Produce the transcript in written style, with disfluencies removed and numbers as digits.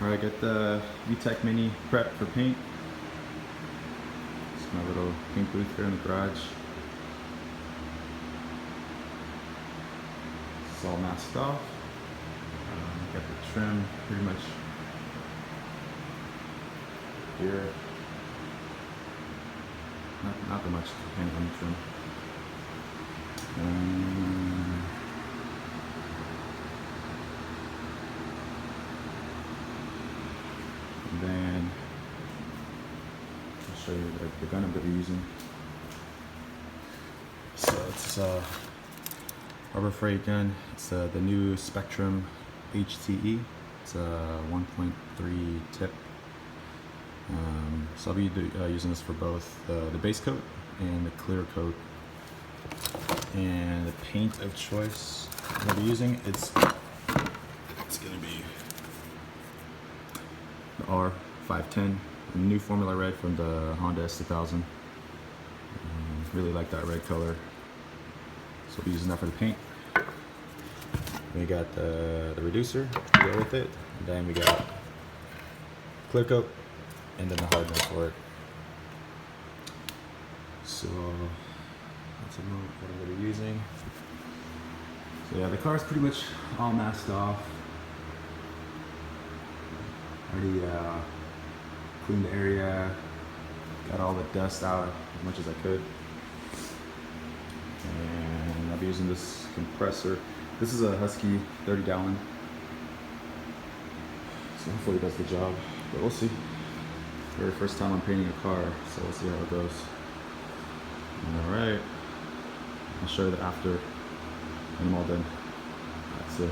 Alright, got the VTEC Mini prep for paint. It's my little paint booth here in the garage. It's all masked off. Got the trim pretty much here. Not that much depending on the trim. And then I'll show you the gun that we're using. So it's a Harbor Freight gun. It's the new Spectrum HTE. It's a 1.3 tip. So I'll be using this for both the base coat and the clear coat. And the paint of choice I'll be using, it's gonna be the R510, the new Formula Red from the Honda S2000. Really like that red color, so I'll be using that for the paint. We got the reducer to go with it, and then we got clear coat, and then the hardener for it. So that's what I'm going to be using. So yeah, the car is pretty much all masked off. Already cleaned the area, got all the dust out as much as I could. And I'll be using this compressor. This is a Husky 30 gallon. So hopefully it does the job, but we'll see. Very first time I'm painting a car, so we'll see how it goes. Alright, I'll show you the after when I'm all done. That's it.